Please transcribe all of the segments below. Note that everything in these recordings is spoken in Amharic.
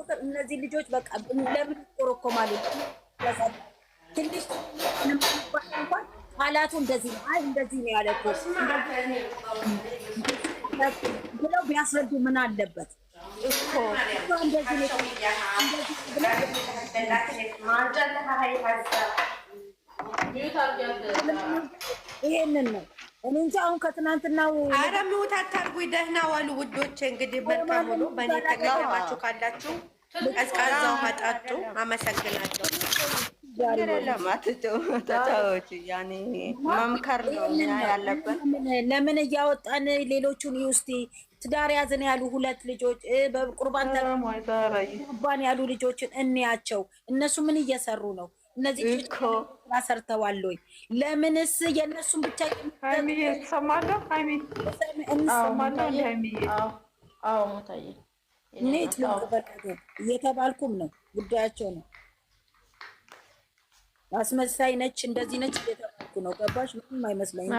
ቁጥር እነዚህ ልጆች በቃ ለምን ይቆረኮማሉ? ትንሽ እንኳን ቃላቱ እንደዚህ ነው፣ አይ እንደዚህ ነው ያለችው ብለው ቢያስረዱ ምን አለበት እኮ እንደዚህ ነው ይሄንን ነው እኔ እንጂ አሁን ከትናንትናው ኧረ ሚውት አታርጉኝ። ደህና ዋሉ ውዶቼ። እንግዲህ መልካም ውሎ። በእኔ ተቀየማችሁ ካላችሁ ቀዝቃዛ ውሃ ጠጡ። አመሰግናለሁ። ተታዎች ያኔ መምከር ነው ያለበት። ለምን እያወጣን ሌሎቹን ይውስቲ ትዳር ያዝን ያሉ 2 ልጆች በቁርባን ተባን ያሉ ልጆችን እንያቸው። እነሱ ምን እየሰሩ ነው? እነዚህ እኮ ሰርተዋል ወይ? ለምንስ የነሱን ብቻ ሃይሚዬ ተሰማለሁ። ሃይሚ እንሰማለሁ። ሃይሚዬ አዎ ሞታዬ እኔ እየተባልኩም ነው። ጉዳያቸው ነው። አስመሳይ ነች እንደዚህ ነች እየተባልኩ ነው። ገባሽ? ምንም አይመስለኝም።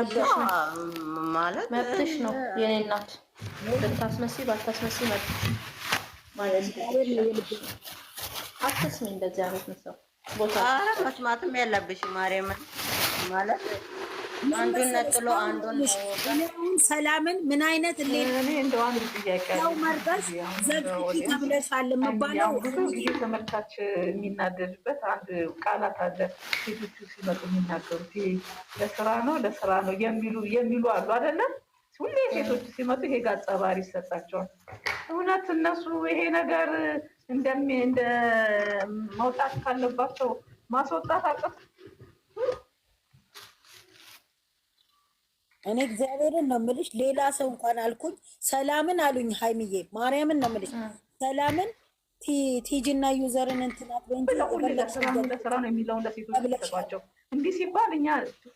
ማለት መብትሽ ነው የኔ እናት። ብታስመሲ ባታስመሲ መብትሽ ማለት ነው። አትስሚ እንደዚህ አይነት ነው ቦታ መስማትም ያለብሽ ማርያም ማለት አንዱን ነጥሎ አንዱን ሰላምን ምን አይነት እኔ እንደው አንድ ጥያቄ ያው መርገዝ ዘግቲ ተብለሻል የምባለው ብዙ ጊዜ ተመልካች የሚናደድበት አንድ ቃላት አለ። ሴቶቹ ሲመጡ የሚናገሩት ለስራ ነው የሚሉ አሉ አይደለም? ሁሌ ሴቶቹ ሲመጡ ይሄ ገጸ ባህሪ ይሰጣቸዋል። እውነት እነሱ ይሄ ነገር እንደ መውጣት ካለባቸው ማስወጣት አቅፍ እኔ እግዚአብሔርን ነው የምልሽ። ሌላ ሰው እንኳን አልኩኝ ሰላምን አሉኝ። ሃይሚዬ ማርያምን ነው የምልሽ። ሰላምን ቲጂና ዩዘርን እንትናት በእንጂ ለስራ ነው የሚለውን ለሴቶች ተሰጧቸው። እንዲህ ሲባል እኛ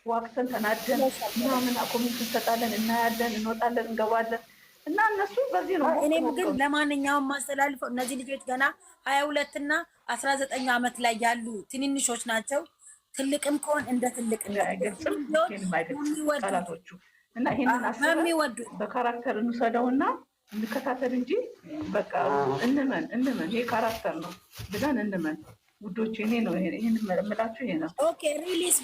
ዋክተን ተናደን ምናምን ኮሜንት እንሰጣለን፣ እናያለን፣ እንወጣለን፣ እንገባለን እና እነሱ በዚህ ነው። እኔም ግን ለማንኛውም ማስተላልፈው እነዚህ ልጆች ገና 22 እና 19 ዓመት ላይ ያሉ ትንንሾች ናቸው። ትልቅም ከሆን እንደ ትልቅ ቃላቶቹ እና ይሄንን አስበን በካራክተር እንውሰደውና እንከታተል እንጂ በቃ እንመን ይሄ ካራክተር ነው ብለን እንመን ውዶች። እኔ ነው ይሄን የምላችሁ ይሄ ነው። ኦኬ ሪሊስ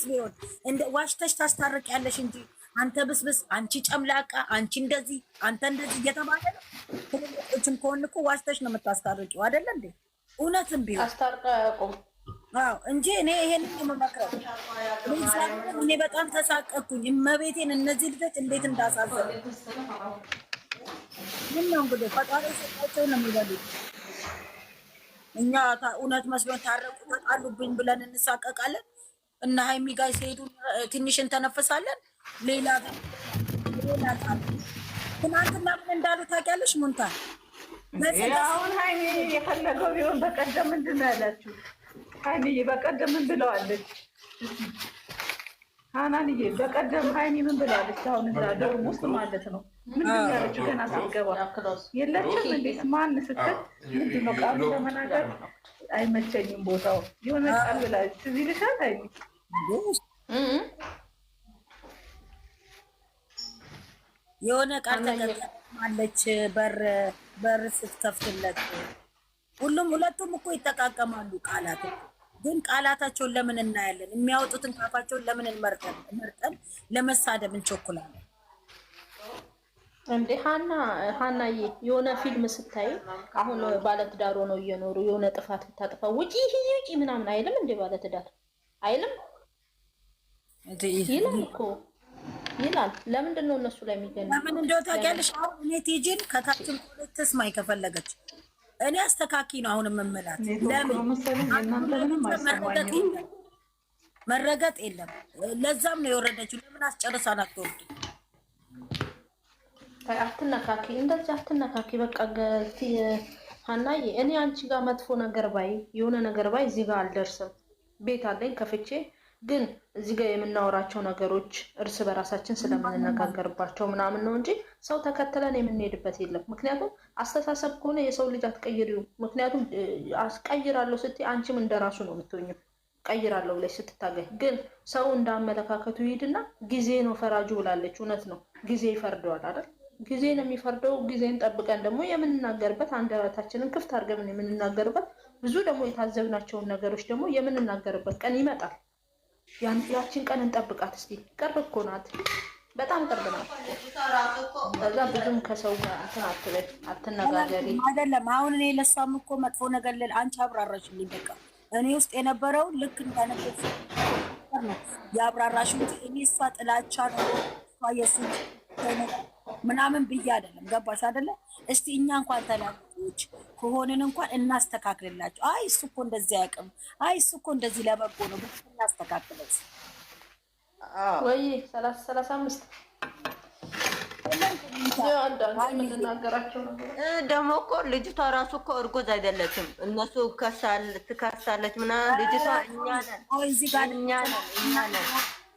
ቢሆን እንደ ዋሽተሽ ታስታርቂያለሽ እንጂ አንተ ብስብስ፣ አንቺ ጨምላቃ፣ አንቺ እንደዚህ፣ አንተ እንደዚህ እየተባለ ነው። ትልልቆችም ከሆን እኮ ዋሽተሽ ነው የምታስታርቂው አይደለ እንዴ? እውነትም ቢሆን አስታርቃ ያቆም እንጂ እኔ ይሄንን የምመክረው እኔ በጣም ተሳቀቅኩኝ። እመቤቴን እነዚህ ልጆች እንዴት እንዳሳዘኑ ምን ነው እንግዲህ ፈጣሪ ሰጣቸው ነው የሚበሉት። እኛ እውነት መስሎን ታረቁ ተጣሉብኝ ብለን እንሳቀቃለን እና ሃይሚ ጋር ሲሄዱ ትንሽ እንተነፍሳለን። ሌላ ትናንትና ምን እንዳሉ ታውቂያለሽ? ሙንታ አሁን ሃይሚ የፈለገው ቢሆን በቀደም ምንድን ነው ያላችሁ? ሃይሚዬ በቀደም ምን ብለዋለች? ሃናንዬ በቀደም ሃይሚ ምን ብለዋለች? አሁን እዛ ዶርም ውስጥ ማለት ነው ምንድን ነው ያለችው? ገና ስትገባ የለችም እንዴት ማን ስትል ምንድን ነው ቃሉ ለመናገር አይመቸኝም ቦታው የሆነ ቃል ብላለች። ትዝ ይልሻል ሃይሚ? የሆነ ቃል ተቀምጣለች በር ስትከፍትለት ሁለቱም እኮ ይጠቃቀማሉ ቃላት። ግን ቃላታቸውን ለምን እናያለን? የሚያወጡትን ካፋቸውን ለምን መርጠን ለመሳደብ እንቸኩላለን? እንዴ ሀናዬ የሆነ ፊልም ስታይ አሁን ባለትዳር ሆነው እየኖሩ የሆነ ጥፋት ብታጠፋ ውጪ ምናምን አይልም እንዴ? ባለትዳር አይልም? ይላል እኮ ይላል። ለምንድን ነው እነሱ ላይ የሚገናኝ? ለምን እንደው ታውቂያለሽ? አሁን እኔ ቲጂን ከታችን ትስማኝ ከፈለገች እኔ አስተካኪ ነው አሁን የምመላት። መረገጥ የለም። ለዛም ነው የወረደችው። ለምን አስጨርሳን አትወርድ? አትነካኪ፣ እንደዚህ አትነካኪ። በቃ ሀናዬ እኔ አንቺ ጋር መጥፎ ነገር ባይ የሆነ ነገር ባይ እዚህ ጋር አልደርስም። ቤት አለኝ ከፍቼ ግን እዚህ ጋር የምናወራቸው ነገሮች እርስ በራሳችን ስለምንነጋገርባቸው ምናምን ነው እንጂ ሰው ተከትለን የምንሄድበት የለም። ምክንያቱም አስተሳሰብ ከሆነ የሰው ልጅ አትቀይሪውም። ምክንያቱም አስቀይራለሁ ስትይ አንቺም እንደራሱ ነው የምትሆኝው። ቀይራለሁ ብለሽ ስትታገኝ ግን ሰው እንዳመለካከቱ ይሄድና ጊዜ ነው ፈራጁ ብላለች። እውነት ነው፣ ጊዜ ይፈርደዋል አይደል? ጊዜ ነው የሚፈርደው። ጊዜን ጠብቀን ደግሞ የምንናገርበት አንደበታችንን ክፍት አድርገን የምንናገርበት ብዙ ደግሞ የታዘብናቸውን ነገሮች ደግሞ የምንናገርበት ቀን ይመጣል። ያችን ቀን እንጠብቃት እስቲ። ቅርብ እኮ ናት፣ በጣም ቅርብ ናት። ከዛ ብዙም ከሰው ጋር እንትን አትበል፣ አትነጋገሪ። አይደለም አሁን እኔ ለሷም እኮ መጥፎ ነገር ልል አንቺ አብራራሽልኝ። በቃ እኔ ውስጥ የነበረው ልክ እንዳነበብ ነው ያብራራሽው እንጂ እኔ እሷ ጥላቻ ነው እሷ የሱ ምናምን ብዬ አይደለም። ገባሽ አይደለ? እስቲ እኛ እንኳን ተላላኪዎች ከሆንን እንኳን እናስተካክልላቸው። አይ እሱ እኮ እንደዚህ አያውቅም፣ አይ እሱ እኮ እንደዚህ ለበጎ ነው ብቻ እናስተካክለው። ወይ 35 ደግሞ እኮ ልጅቷ ራሱ እኮ እርጉዝ አይደለችም። እነሱ ትከሳለች ምናምን። ልጅቷ እኛ ነን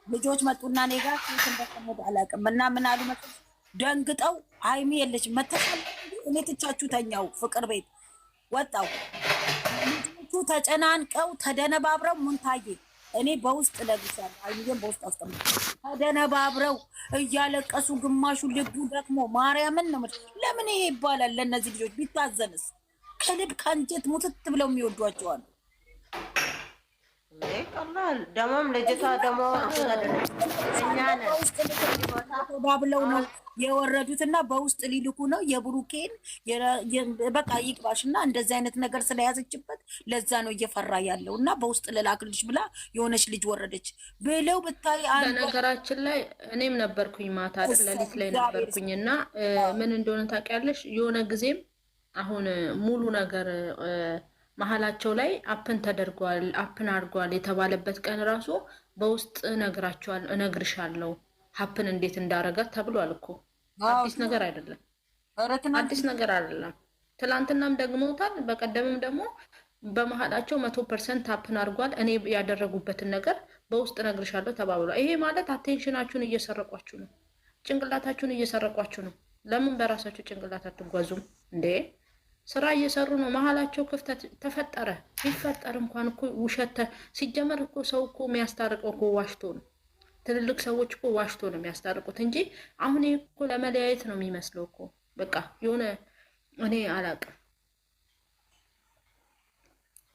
ልጆች መጡና እኔ ጋር እንደተመደ አላውቅም እና ምን አሉ መጥተው ደንግጠው ሀይሚ የለችም መተሻል እኔ ትቻችሁ ተኛው ፍቅር ቤት ወጣው። ልጆቹ ተጨናንቀው ተደነባብረው ሙንታዬ እኔ በውስጥ ለብቻለሁ ሀይሚዬን በውስጥ አስቀምጥ ተደነባብረው እያለቀሱ ግማሹ ልቡ ደክሞ ማርያምን ነው። ለምን ይሄ ይባላል? ለእነዚህ ልጆች ቢታዘንስ ከልብ ከአንጀት ሙትት ብለው የሚወዷቸዋል። ቀላል ደሞም ልጅቷ ደግሞ ባብለው ነው የወረዱት እና በውስጥ ሊልኩ ነው የብሩኬን በቃ ይግባሽ እና እንደዚህ አይነት ነገር ስለያዘችበት ለዛ ነው እየፈራ ያለው እና በውስጥ ልላክልሽ ብላ የሆነች ልጅ ወረደች ብለው ብታይ። በነገራችን ላይ እኔም ነበርኩኝ ማታ ሌሊት ላይ ነበርኩኝ እና ምን እንደሆነ ታውቂያለሽ? የሆነ ጊዜም አሁን ሙሉ ነገር መሀላቸው ላይ አፕን ተደርጓል አፕን አድርጓል የተባለበት ቀን ራሱ በውስጥ እነግርሻለሁ ሀፕን እንዴት እንዳረጋት ተብሏል እኮ። አዲስ ነገር አይደለም፣ አዲስ ነገር አይደለም። ትላንትናም ደግሞታል፣ በቀደምም ደግሞ በመሀላቸው 100% ሀፕን አድርጓል። እኔ ያደረጉበትን ነገር በውስጥ እነግርሻለሁ ተባብሏል። ይሄ ማለት አቴንሽናችሁን እየሰረቋችሁ ነው፣ ጭንቅላታችሁን እየሰረቋችሁ ነው። ለምን በራሳችሁ ጭንቅላት አትጓዙም እንዴ? ስራ እየሰሩ ነው። መሀላቸው ክፍተት ተፈጠረ። ቢፈጠር እንኳን እኮ ውሸት ሲጀመር እኮ ሰው እኮ የሚያስታርቀው እኮ ዋሽቶ ነው። ትልልቅ ሰዎች እኮ ዋሽቶ ነው የሚያስታርቁት እንጂ አሁን ይሄ እኮ ለመለያየት ነው የሚመስለው እኮ። በቃ የሆነ እኔ አላቅም።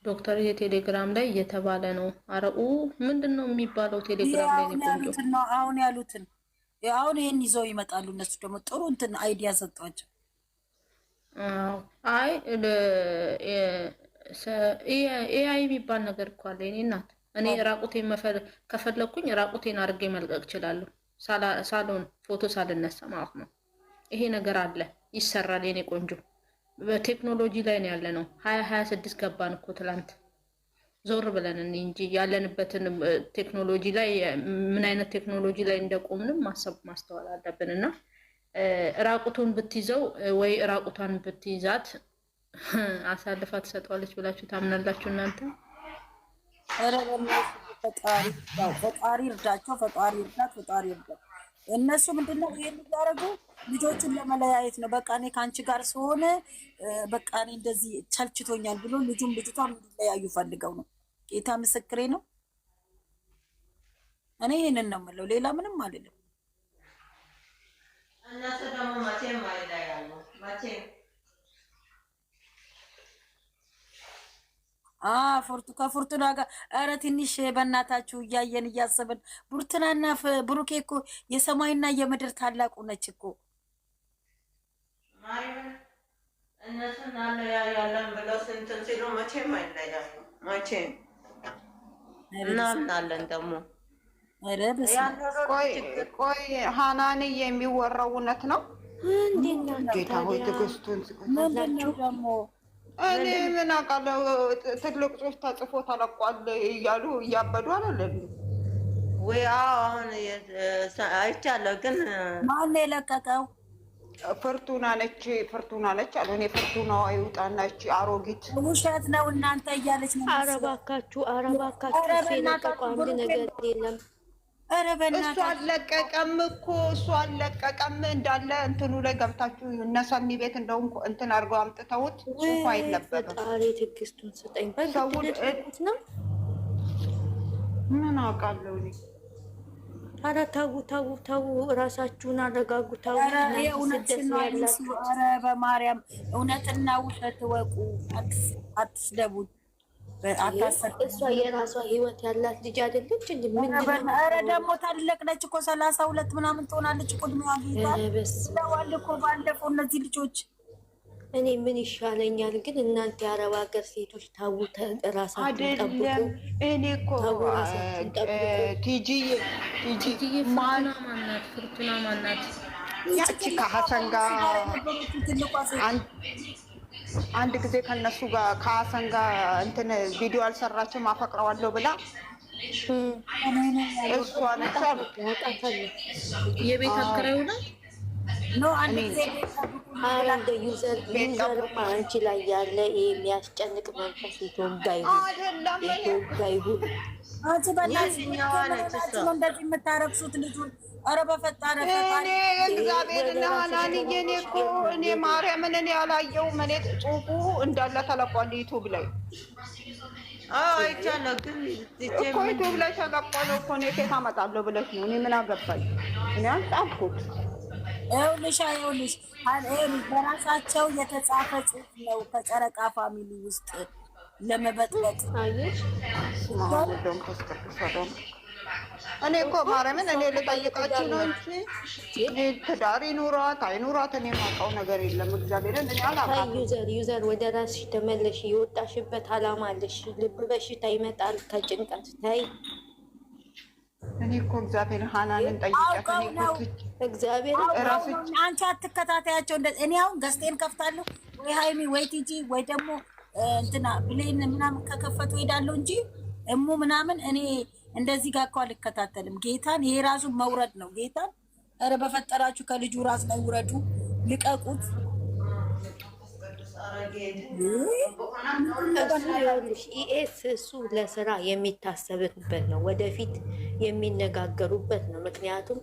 ዶክተር የቴሌግራም ላይ እየተባለ ነው። አረኡ ምንድን ነው የሚባለው ቴሌግራም ላይ ነው ቆንጆ አሁን ያሉትን አሁን ይሄን ይዘው ይመጣሉ። እነሱ ደግሞ ጥሩ እንትን አይዲያ ሰጧቸው። አይ ኤአይ የሚባል ነገር እኮ አለ። እኔ እናት እኔ ራቁቴን ከፈለኩኝ ራቁቴን አድርጌ መልቀቅ እችላለሁ፣ ሳሎን ፎቶ ሳልነሳ ማለት ነው። ይሄ ነገር አለ፣ ይሰራል። የኔ ቆንጆ በቴክኖሎጂ ላይ ነው ያለ ነው። 2026 ገባን እኮ ትላንት። ዞር ብለን እንጂ ያለንበትን ቴክኖሎጂ ላይ ምን አይነት ቴክኖሎጂ ላይ እንደቆምንም ማስተዋል አለብን እና ራቁቱን ብትይዘው ወይ ራቁቷን ብትይዛት አሳልፋ ትሰጠዋለች ብላችሁ ታምናላችሁ እናንተ? ፈጣሪ እርዳቸው፣ ፈጣሪ እርዳት፣ ፈጣሪ እርዳት። እነሱ ምንድነው ይሄን ያደረጉ ልጆቹን ለመለያየት ነው። በቃ እኔ ከአንቺ ጋር ስለሆነ በቃ እኔ እንደዚህ ቸልችቶኛል ብሎ ልጅቷን እንዲለያዩ ፈልገው ነው። ጌታ ምስክሬ ነው። እኔ ይሄንን ነው የምለው፣ ሌላ ምንም አይደለም። እነሱ ደግሞ መቼም አይለያዩ መቼም። ከፉርቱና ጋር ኧረ ትንሽ በእናታችሁ እያየን እያሰብን። ቡርቱናና ብሩኬ እኮ የሰማይና የምድር ታላቁ ነች እኮ። እነሱ እናለያያለን ብለው ስንትን ሲሉ መቼም አይለያዩ መቼም። እናምናለን ደግሞ። ቆይ ሀናኒ የሚወራው እውነት ነው? ጌታ ሆይ ትዕግስቱን ደግሞ እኔ ምን አውቃለሁ። ትልቅ ጽሑፍ ተጽፎ ተለቋል እያሉ እያበዱ አይደለም ወይ? አሁን አይቻለሁ፣ ግን ማን የለቀቀው? ፍርቱና ነች አሉ። እኔ ፍርቱና ይውጣና እቺ አሮጊት ውሸት ነው እናንተ እያለች ነው። ኧረ እባካችሁ የለቀቀው አንድ ነገር የለም። እሱ አልለቀቀም እኮ እሱ አልለቀቀም። እንዳለ እንትኑ ላይ ገብታችሁ እነሰኒ ቤት እንደውም እንትን አድርገው አምጥተውት ጽሑፍ አይነበብም። ፈጣሪ ትዕግስቱን ስጠኝ። ነው ምን አውቃለሁ እኔ ኧረ ተው ተው ተው፣ እራሳችሁን አረጋጉ። ተው እውነትሽን ነው ያላችሁ። ኧረ በማርያም እውነትና ውሸት እወቁ። አትስደቡኝ። እሷ የራሷ ህይወት ያላት ልጅ አይደለች እንዴ? ምን ኧረ ደግሞ ታለቅ ነች እኮ 32 ምናምን ትሆናለች እኮ እድሜዋ ጌታ እኮ ባለፈው እነዚህ ልጆች። እኔ ምን ይሻለኛል ግን እናንተ የአረብ ሀገር ሴቶች ታው ራሳችሁን ጠብቁ። እኔ እኮ ቲጂ ማናት ፍርቱና ማናት ያቺ ከሀሰን ጋር አንድ ጊዜ ከነሱ ጋር ከሀሰን ጋር እንትን ቪዲዮ አልሰራችም አፈቅረዋለሁ ብላ እሷ ነች አሉ። የቤት አከራዩ ነው ነው አንድ ጊዜ እንደ ዩዘር አንቺ ላይ ያለ የሚያስጨንቅ መንፈስ የተወጋ ይሁን። አንቺ በእናትሽ ነው እንደዚህ የምታረግሱት ልጁን። ኧረ በፈጣሪ እኔ እግዚአብሔርና ሀናንዬ እኔ እኮ እኔ ማርያምን እኔ አላየሁም። እኔ ጽሑፉ እንዳለ ተለቋል ዩቱብ ላይ አይቻለሁ፣ ግን እኮ ዩቱብ ላይ ተለቋል እኮ። እኔ ከየት አመጣለሁ ብለሽ ነው? እኔ ምን አገባኝ? እኔ አልጻፍኩት። ይኸውልሽ በራሳቸው የተጻፈ ጽሑፍ ነው ከጨረቃ ፋሚሊ ውስጥ ለመበጥበጥ። እኔ እኮ ማርያምን እኔ ልጠይቃችሁ ነው እንጂ ትዳር ይኑራት አይኑራት እኔ የማውቀው ነገር የለም። እግዚአብሔርን እኔ አላውቅም። ዩዘር ወደ ራስሽ ተመለሽ። የወጣሽበት አላማ አለሽ። ልብ በሽታ ይመጣል ከጭንቀት ታይ። እኔ እኮ እግዚአብሔር ሀናንን ጠይቂያት። እኔ እኮ እግዚአብሔር አንቺ አትከታተያቸው። እኔ አሁን ገዝቴን ከፍታለሁ ወይ ሃይሚ ወይ ቲጂ ወይ ደግሞ እንትና ብሌን ምናምን ከከፈቱ ሄዳለሁ እንጂ እሙ ምናምን እኔ እንደዚህ ጋር እኮ አልከታተልም። ጌታን ይሄ ራሱ መውረድ ነው። ጌታን ኧረ በፈጠራችሁ ከልጁ ራስ ላይ ውረዱ፣ ልቀቁት። ኢኤስ እሱ ለስራ የሚታሰብበት ነው፣ ወደፊት የሚነጋገሩበት ነው። ምክንያቱም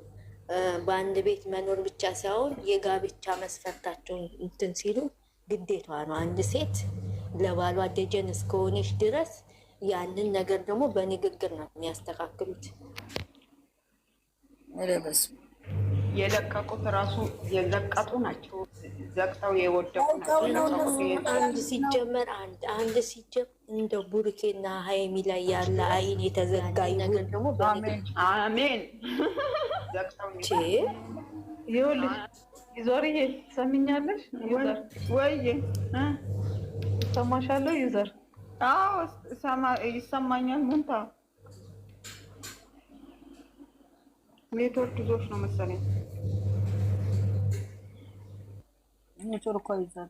በአንድ ቤት መኖር ብቻ ሳይሆን የጋብቻ መስፈርታቸውን እንትን ሲሉ ግዴታዋ ነው። አንድ ሴት ለባሏ ደጀን እስከሆነች ድረስ ያንን ነገር ደግሞ በንግግር ነው የሚያስተካክሉት። የለቀቁት ራሱ የለቀጡ ናቸው፣ ዘግተው የወደቁ ናቸው። አንድ ሲጀመር እንደ ቡርኬና ሀይሚ ላይ ያለ አይን የተዘጋ ነገር ደግሞ አሜን። ይኸውልሽ ዩዘርዬ ትሰሚኛለሽ? ዩዘር ወይ ሰማሻለሁ ዩዘር? አዎ ይሰማኛል። ሙንታ ኔትወርክ ይዞሽ ነው መሰለኝ። ኔትወርክ ይዟል።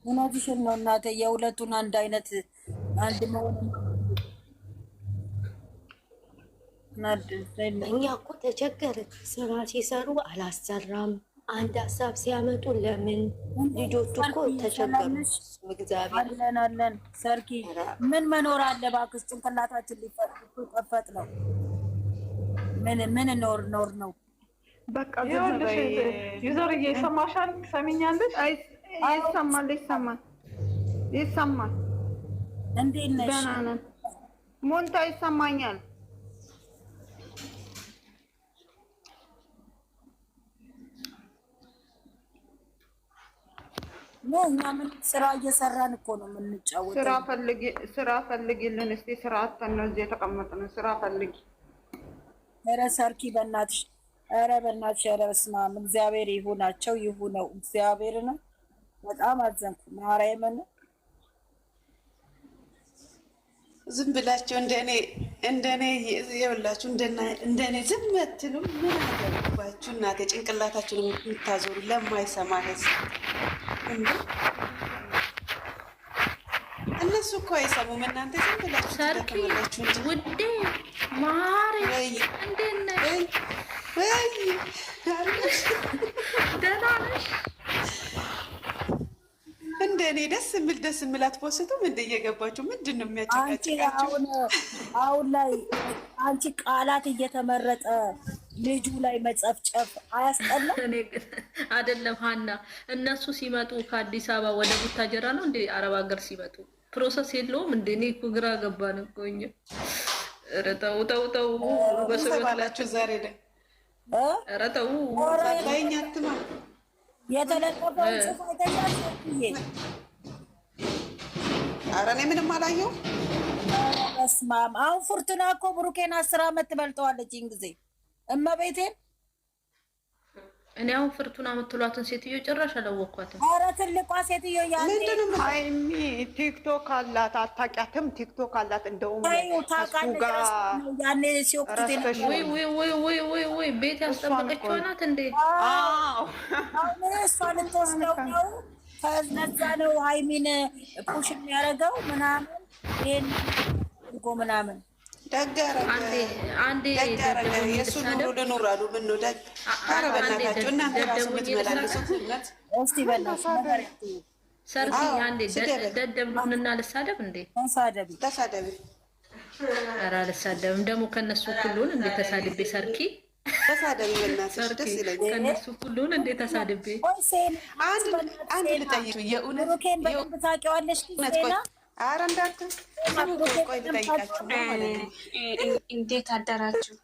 እውነትሽን ነው እናቴ። የሁለቱን አንድ አይነት አንድ መሆን እኛ እኮ ተቸገርን። ስራ ሲሰሩ አላሰራም። አንድ ሀሳብ ሲያመጡ ለምን? ልጆቹ እኮ ተቸገሩ። እግዚአብሔር አለን ሰርኪ ምን መኖር አለ እባክሽ። ጭንቅላታችን ሊፈጥ ነው። ምን ኖር ነው በቃ ዩዘር እየሰማሻል? ትሰሚኛለሽ? ይሰማል። እንዴት ነሽ? ደህና ነን። ሞንታ ይሰማኛል። እኛ ምን ስራ እየሰራን እኮ ነው የምንጫወተው። ስራ ፈልጊልን እስቲ። ስራ አጥተን ነው እዚህ የተቀመጥነው። ስራ ፈልጊ። ኧረ ሰርኪ በእናትሽ፣ ኧረ በእናትሽ፣ ኧረ በስመ አብ። እግዚአብሔር ይሁናቸው ይሁነው። እግዚአብሔር ነው። በጣም አዘንኩ ማርያምን። ዝም ብላችሁ እንደኔ ይኸውላችሁ እንደኔ ዝም አትሉም። ምን አገባችሁ እናቴ? ጭንቅላታችሁን የምታዞሩ ለማይሰማ ህዝብ እንዴ! እነሱ እኮ አይሰሙም። እናንተ ዝም ብላችሁ ተከመላችሁ እንጂ ውዴ ማሪ እንዴት ነሽ? ደህና ነሽ? እንደኔ ደስ የሚል አትፖስቱም? እንደ እየገባችሁ ምንድን ነው የሚያጨቃጭቃችሁ? አሁን ላይ አንቺ ቃላት እየተመረጠ ልጁ ላይ መጨፍጨፍ አያስጠላም? እኔ ግን አይደለም ሀና፣ እነሱ ሲመጡ ከአዲስ አበባ ወደ ቡታጀራ ነው እንዴ? አረብ ሀገር ሲመጡ ፕሮሰስ የለውም እንዴ? እኔ እኮ ግራ ገባን እኮ እኛ። ኧረ ተው ተው ተው፣ በሰበት ባላችሁ ዛሬ ላይ ኧረ ተው ባይኛትማ የተለቀቀውን ጽሑፍ አይተሻል? ኧረ እኔ ምንም አላየሁም። በስመ አብ። አሁን ፉርቱና እኮ ብሩኬን 10 ዓመት ትበልጠዋለች። ይህን ጊዜ እመቤቴን እኔ አሁን ፍርቱና የምትሏትን ሴትዮ ጭራሽ አላወኳትም። ኧረ ትልቋ ሴትዮ ምንድነው? ሀይሚ ቲክቶክ አላት፣ አታውቂያትም? ቲክቶክ አላት። እንደውም ከሱ ጋር ያኔ ሲወቅቱት ወይ ቤት ያስጠበቀችው ናት እንዴ? አሁን እሷ ልትወስደው ነው። ከነዛ ነው ሀይሚን ፑሽ የሚያደርገው ምናምን ይሄን ጎ ምናምን አንዴ የእሱ ኑሮ ልኑር አሉ። ምን ነው ደግ ኧረ በእናታችሁ እናንተ ራሱ የምትመላለሱት እስቲ በእናትህ ሰርኪ አንዴ ደደብ ልሁንና ልሳደብ እንዴ? ተሳደቢ። ኧረ አልሳደብም። ደግሞ ከነሱ ሁሉን እንዴ ተሳድቤ ሰርኪ ተሳደቢ በእናትሽ ደስ ይለኛል። ከነሱ ሁሉን እንዴ ተሳድቤ አንድ ልጠይቅ የእውነት በደንብ ታውቂዋለሽ ዜና ኧረ እንዳትል ቆይ ልጠይቃችሁ ነው ማለት ነው። እንዴት አደራችሁ?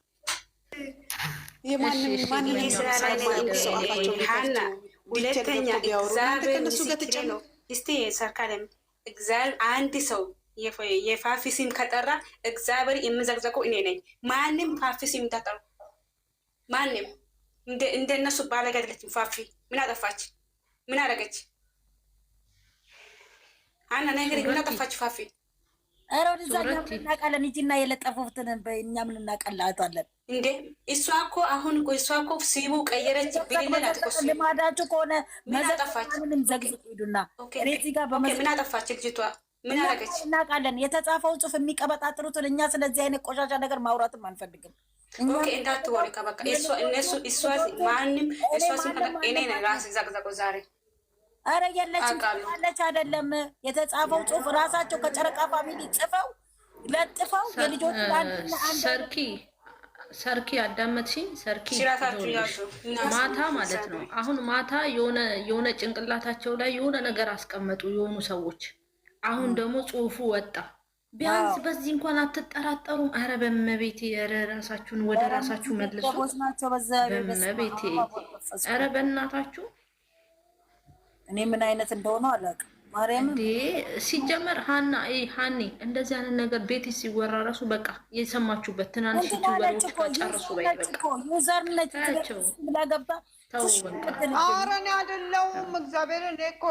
ማንኛውም ሰው አፋቸው ሁለተኛ እግዚአብሔር ምስክሬ ነው። እስቲ ሰርካለም እግዚአብሔር አንድ ሰው የፋፊ ስም ከጠራ እግዚአብሔር የምዘግዘቀው እኔ ነኝ። ማንም ፋፊ ስም እንዳጠሩ ማንም እንደነሱ ባለጌ አይደለችም። ፋፊ ምን አጠፋች? ምን አደረገች? አና ነገር ምን አጠፋች ፋፊ? ኧረ ወደዛ እናውቃለን እንጂና የለጠፉትን በእኛም እናውቃላታለን እንዴ። እሷ እኮ አሁን እሷ እኮ ሲቡ ቀየረች ቢልላት እኮ ልማዳችሁ ከሆነ ምን አጠፋች? ምንም ዘግዝቁ ሂዱና እዚህ ጋር ምን አጠፋች ልጅቷ? ምን አደረገች? እናውቃለን። የተጻፈውን ጽሑፍ የሚቀበጣጥሩትን እኛ ስለዚህ አይነት ቆሻሻ ነገር ማውራትም አንፈልግም። ኦኬ እንዳትወሪ በቃ እሷ ማንም እሷ እኔ ነኝ ራሴ ዘቅዘቆ ዛሬ አረ የለችም አለች አይደለም። የተጻፈው ጽሑፍ ራሳቸው ከጨረቃ ፋሚሊ ጽፈው ለጥፈው የልጆች ሰርኪ አዳመጥሽኝ? ሰርኪ ማታ ማለት ነው። አሁን ማታ የሆነ ጭንቅላታቸው ላይ የሆነ ነገር አስቀመጡ የሆኑ ሰዎች። አሁን ደግሞ ጽሑፉ ወጣ። ቢያንስ በዚህ እንኳን አትጠራጠሩም? አረ በመቤቴ፣ ኧረ ራሳችሁን ወደ ራሳችሁ መልሱ በመቤቴ። አረ በእናታችሁ እኔ ምን አይነት እንደሆነ አላውቅም። ማርያም እንዴ ሲጀመር ሃኒ እንደዚህ አይነት ነገር ቤት ሲወራ ራሱ በቃ የሰማችሁበት ትናንሽ ዩቲዩበሮች ከጨርሱ በቃ ዩዘር ነች ብላገባ ኧረ እኔ አይደለሁም እግዚአብሔር። እኔ እኮ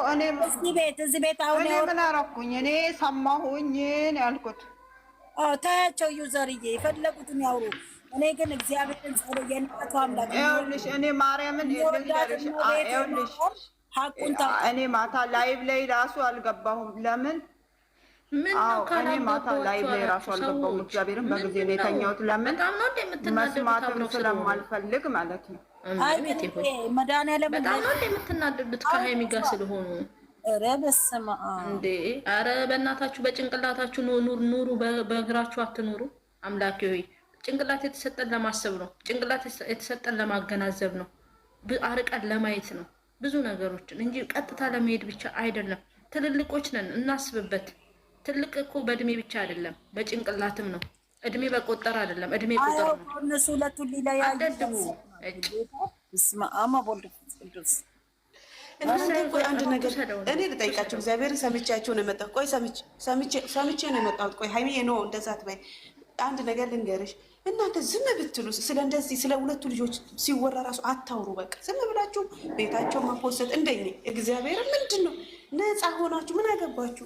እዚህ ቤት አሁን እኔ ምን አደረኩኝ? እኔ ሰማሁኝ ነው ያልኩት። ታያቸው ዩዘርዬ የፈለጉትን ያውሩ። እኔ ግን እግዚአብሔርን ጸሎ የእናቱ አምላክ ይኸውልሽ፣ እኔ ማርያምን ይኸውልሽ እኔ ማታ ላይቭ ላይ ራሱ አልገባሁም። ለምን? እኔ ማታ ላይቭ ላይ ራሱ አልገባሁም። እግዚአብሔርን በጊዜ ነው የተኛሁት። ለምን? መስማትም ስለማልፈልግ ማለት ነው። መድኃኒዓለም በጣም ነው የምትናደዱት ከሀይሚ ጋር ስለሆኑ። ኧረ በስመ አብ እንዴ! ኧረ በእናታችሁ በጭንቅላታችሁ ኑሩ፣ በእግራችሁ አትኑሩ። አምላኬ ሆይ ጭንቅላት የተሰጠን ለማሰብ ነው። ጭንቅላት የተሰጠን ለማገናዘብ ነው። አርቀን ለማየት ነው ብዙ ነገሮችን እንጂ ቀጥታ ለመሄድ ብቻ አይደለም። ትልልቆች ነን፣ እናስብበት። ትልቅ እኮ በእድሜ ብቻ አይደለም በጭንቅላትም ነው። እድሜ በቆጠር አይደለም፣ እድሜ ቁጥር ነው። እነሱ ሁለቱን ሊለያዩ አደድቡ እስማ አማ ቦልድ ቅዱስ አንድ ነገር እኔ ልጠይቃቸው። እግዚአብሔርን ሰምቻቸው ነው የመጣሁት። ቆይ ሰምቼ ነው የመጣሁት። ቆይ ሀይሚዬ ነው እንደዛ ትበይ። አንድ ነገር ልንገርሽ፣ እናንተ ዝም ብትሉ ስለ እንደዚህ ስለ ሁለቱ ልጆች ሲወራ ራሱ አታውሩ። በቃ ዝም ብላችሁ ቤታቸው ማፖሰት እንደኔ እግዚአብሔር ምንድን ነው ነፃ ሆናችሁ ምን አገባችሁ?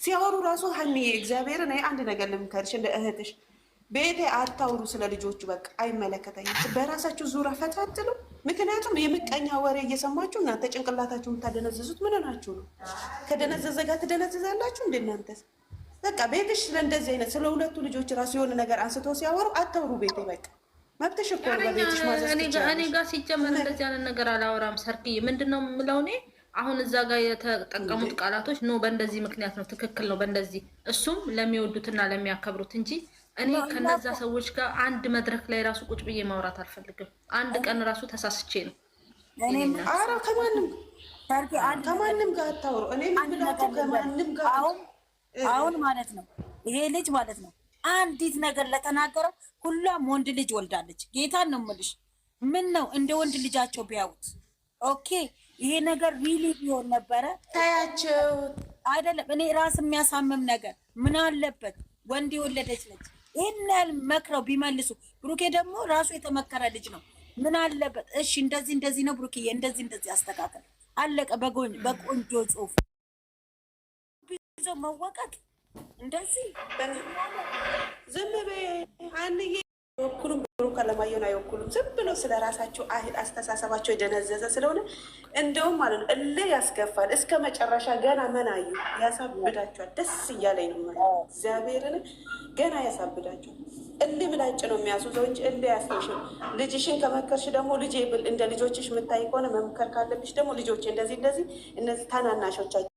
ሲያወሩ ራሱ ሀይሚዬ እግዚአብሔርን አንድ ነገር ልምከርሽ እንደ እህትሽ ቤቴ አታውሩ ስለ ልጆቹ። በቃ አይመለከተኝም። በራሳችሁ ዙሪያ ፈታትሉ። ምክንያቱም የምቀኛ ወሬ እየሰማችሁ እናንተ ጭንቅላታችሁ የምታደነዝዙት ምን ናችሁ ነው? ከደነዘዘ ጋር ትደነዝዛላችሁ እንደ እናንተስ። በቃ ቤትሽ ስለእንደዚህ አይነት ስለ ሁለቱ ልጆች ራሱ የሆነ ነገር አንስቶ ሲያወሩ አታውሩ ቤቴ። በቃ መብትሽ እኮ ነው በቤትሽ ማዘዝ ትችላለሽ። እኔ ጋር ሲጀመር እንደዚህ አይነት ነገር አላወራም። ሰርክዬ ምንድነው የምለው እኔ አሁን እዛ ጋር የተጠቀሙት ቃላቶች ነው በእንደዚህ ምክንያት ነው፣ ትክክል ነው በእንደዚህ እሱም ለሚወዱትና ለሚያከብሩት እንጂ እኔ ከነዛ ሰዎች ጋር አንድ መድረክ ላይ ራሱ ቁጭ ብዬ ማውራት አልፈልግም። አንድ ቀን ራሱ ተሳስቼ ነው። ኧረ ከማንም ጋር አታውሩ። እኔ የምላችሁ ከማንም ጋር አሁን ማለት ነው ይሄ ልጅ ማለት ነው አንዲት ነገር ለተናገረው ሁሏም ወንድ ልጅ ወልዳለች። ጌታን ነው የምልሽ። ምን ነው እንደ ወንድ ልጃቸው ቢያዩት ኦኬ። ይሄ ነገር ሪሊ ቢሆን ነበረ ታያቸው አይደለም። እኔ ራስ የሚያሳምም ነገር ምን አለበት? ወንድ የወለደች ነች። ይህን ያህል መክረው ቢመልሱ፣ ብሩኬ ደግሞ ራሱ የተመከረ ልጅ ነው። ምን አለበት? እሺ እንደዚህ እንደዚህ ነው ብሩኬ፣ እንደዚህ አስተካከል፣ አለቀ። በቆንጆ ጽሁፍ ይዞ መወቀጥ እንደዚህ ዝም በይ አንዬ። አይወኩሉም፣ ብሩክ አለማየሁን አይወኩሉም። ዝም ብለው ስለ ራሳቸው አስተሳሰባቸው የደነዘዘ ስለሆነ እንደውም ማለት ነው እልህ ያስገፋል። እስከ መጨረሻ ገና መናዩ ያሳብዳቸዋል። ደስ እያለኝ ነው እግዚአብሔርን፣ ገና ያሳብዳቸዋል። እልህ ብላጭ ነው የሚያስይዘው እንጂ እልህ ያስሽም። ልጅሽን ከመከርሽ ደግሞ ልጄ እንደ ልጆችሽ የምታይ ከሆነ መምከር ካለብሽ ደግሞ ልጆች እንደዚህ እነዚህ ታናናሾቻቸው